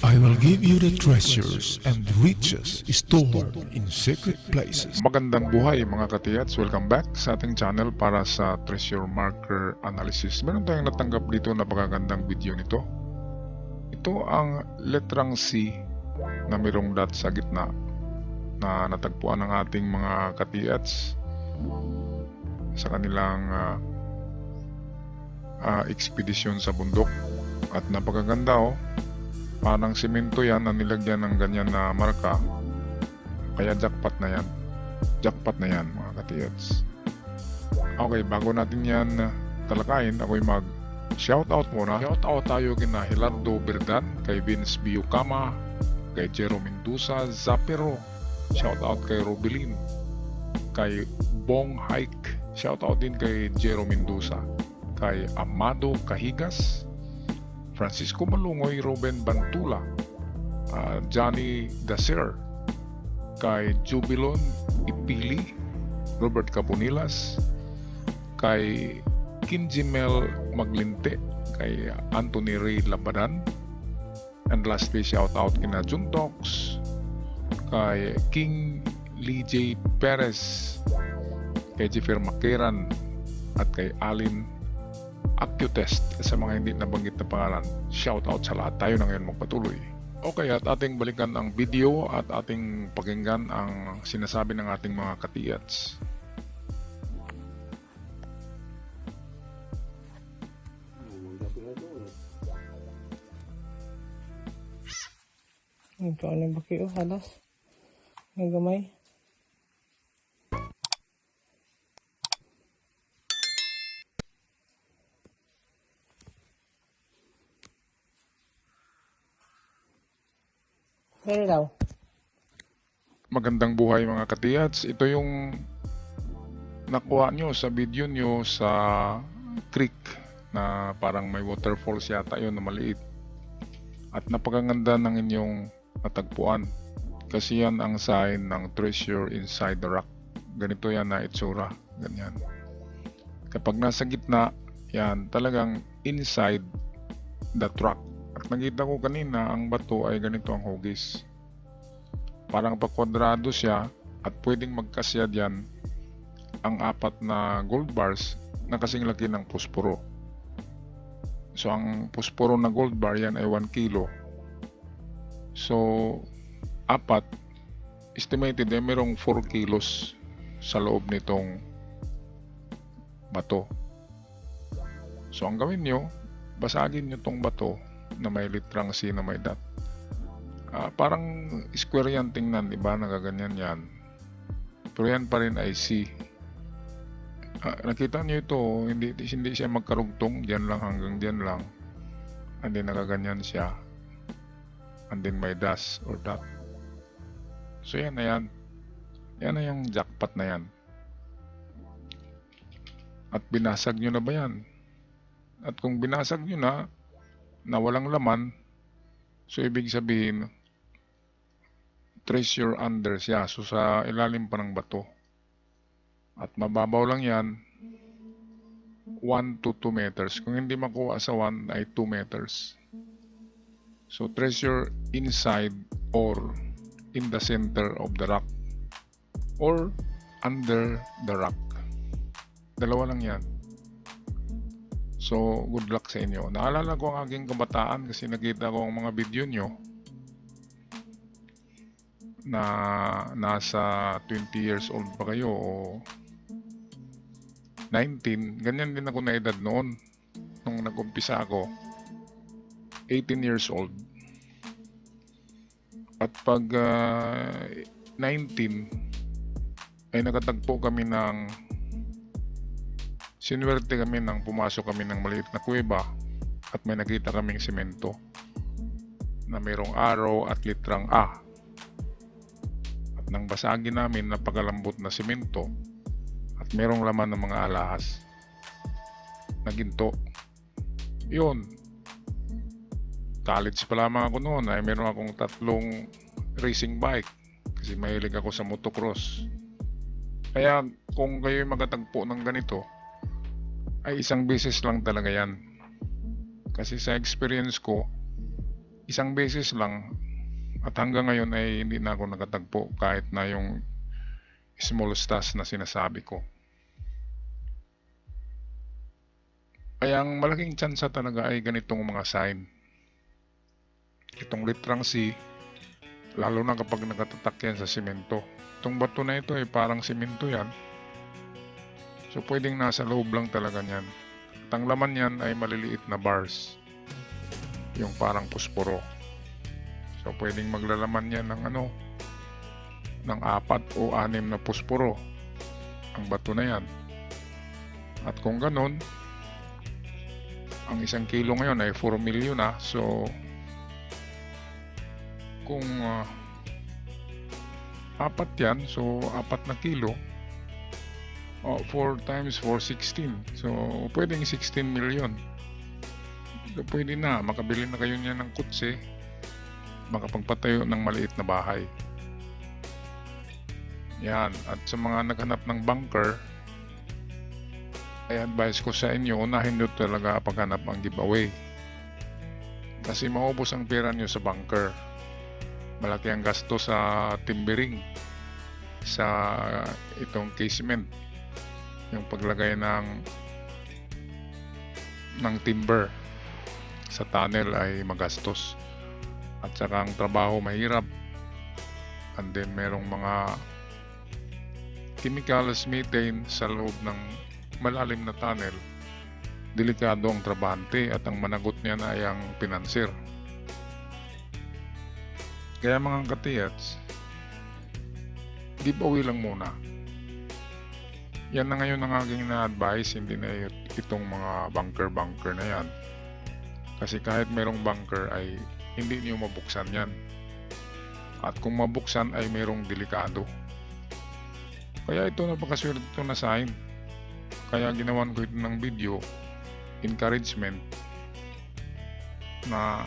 I will give you the treasures and riches stored in secret places. Magandang buhay mga katiyats, welcome back sa ating channel para sa treasure marker analysis. Meron tayong natanggap dito na pagagandang video nito. Ito ang letrang C na mayroong dot sa gitna na natagpuan ng ating mga katiyats sa kanilang ekspedisyon sa bundok. At napakaganda parang simento yan na nilagyan ng ganyan na marka. Kaya jackpot na yan. Jackpot na yan mga katiyats. Okay, bago natin yan talakayin, ako'y mag-shoutout muna. Shoutout tayo kina Hilardo Berdan, kay Vince Biucama, kay Jero Mendoza Zapero. Shoutout kay Robilin, kay Bong Hike. Shoutout din kay Jero Mendoza, kay Amado Cahigas, Francisco Malungoy, Ruben Bantula, Johnny Dacer, kay Jubilon Ipili, Robert Caponilas, kay Kinjimel Maglinte, kay Anthony Ray Labadan, and lastly shout out kina Juntox, kay King Lee J. Perez, kay Jeffer Makeran, at kay Alin Acutest. Sa mga hindi nabanggit na pangalan, shout out sa lahat. Tayo na ngayon magpatuloy. Okay, at ating balikan ang video at ating pakinggan ang sinasabi ng ating mga katiyats. Ito ano ba kayo? Halas. Ang gamay. Pero daw. Magandang buhay mga katiyats. Ito yung nakuha nyo sa video nyo sa creek na parang may waterfalls yata yun na maliit. At napakaganda ng inyong natagpuan. Kasi yan ang sign ng treasure inside the rock. Ganito yan na itsura. Ganyan. Kapag nasa gitna, yan talagang inside the rock. At nakita ko kanina, ang bato ay ganito ang hugis. Parang pa-kwadrado siya at pwedeng magkasya diyan ang 4 na gold bars na kasing laki ng pusporo. So ang pusporo na gold bar yan ay 1 kilo. So 4, estimated ay merong 4 kilos sa loob nitong bato. So ang gawin nyo, basagin nyo tong bato na may litrang C na may dot. Parang square yan tingnan, diba? Nagaganyan yan. Pero yan pa rin ay C. Nakita nyo ito, hindi siya magkarugtong, dyan lang hanggang dyan lang. And then nagaganyan siya. And then may dash or dot. So yan na yan. Yan na yung jackpot na yan. At binasag nyo na ba yan? At kung binasag nyo na walang laman, so ibig sabihin treasure under siya, so sa ilalim pa ng bato. At mababaw lang yan 1 to 2 meters. Kung hindi makuha sa 1 ay 2 meters. So treasure inside or in the center of the rock or under the rock. Dalawa lang yan. So, good luck sa inyo. Naalala ko ang aking kabataan kasi nakita ko ang mga video nyo na nasa 20 years old pa kayo o 19. Ganyan din ako na edad noon. Nung nag-umpisa ako, 18 years old. At pag 19, ay nakatagpo kami ng sinuwerte kami nang pumasok kami ng maliit na kuweba at may nakita kaming semento na mayroong araw at litrang A. At nang basagin namin, napakalambot na semento at mayroong laman ng mga alahas na ginto. Yun. College pa lamang ako noon ay meron akong 3 racing bike kasi mahilig ako sa motocross. Kaya kung kayo'y makatagpo ng ganito, ay isang beses lang talaga yan. Kasi sa experience ko, isang beses lang at hanggang ngayon ay hindi na ako nakatagpo kahit na yung small stars na sinasabi ko. Kaya ang malaking tsansa talaga ay ganitong mga sign. Itong litrang C, lalo na kapag nakatatak yan sa simento. Itong bato na ito ay parang simento yan. So pwedeng nasa loob lang talaga niyan. At ang laman yan ay maliliit na bars. Yung parang pusporo. So pwedeng maglalaman yan ng ng 4 o 6 na pusporo. Ang bato na yan. At kung ganon, ang 1 kilo ngayon ay 4 million na. So kung 4 yan, so 4 na kilo. 4 times 4, 16. So pwedeng 16 million. So, pwede na, makabili na kayo niya ng kutse, makapagpatayo ng maliit na bahay. Yan, at sa mga naghanap ng bunker, ay advice ko sa inyo, unahin nyo talaga paghanap ang giveaway. Kasi maubos ang pera nyo sa bunker. Malaki ang gasto sa timbering, sa itong casement, yung paglagay ng timber sa tunnel ay magastos. At saka ang trabaho mahirap. And then merong mga chemicals, methane sa loob ng malalim na tunnel. Delikado ang trabahante at ang managot niya na ay ang financier. Kaya mga katiyats, giveaway lang muna. Yan na ngayon ang aking na-advise, hindi na itong mga bunker na yan. Kasi kahit merong bunker ay hindi niyo mabuksan yan. At kung mabuksan ay merong delikado. Kaya ito napakaswerte ito na sign. Kaya ginawan ko ito ng video, encouragement, na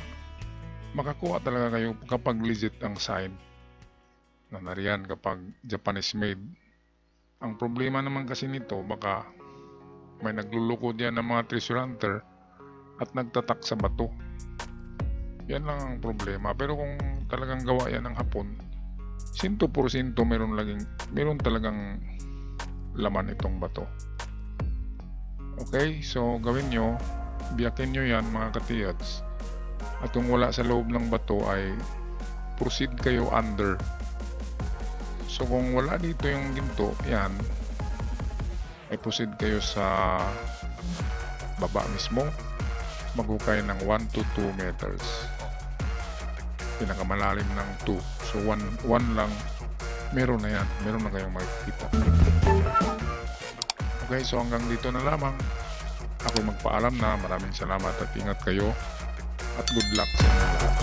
makakuha talaga kayo kapag legit ang sign na nariyan kapag Japanese made. Ang problema naman kasi nito, baka may naglulukod yan ng mga treasure hunter at nagtatak sa bato. Yan lang ang problema. Pero kung talagang gawa yan ng Hapon, 100% meron talagang laman itong bato. Okay, so gawin nyo, biyakin nyo yan mga katiyats. At kung wala sa loob ng bato ay proceed kayo under. So kung wala dito yung ginto, yan, ay proceed kayo sa baba mismo. Maghukay ng 1 to 2 meters. Pinakamalalim ng 2. So 1 lang, meron na yan. Meron na kayong makikita. Okay, so hanggang dito na lamang. Ako magpaalam na. Maraming salamat at ingat kayo. At good luck sa inyo lahat.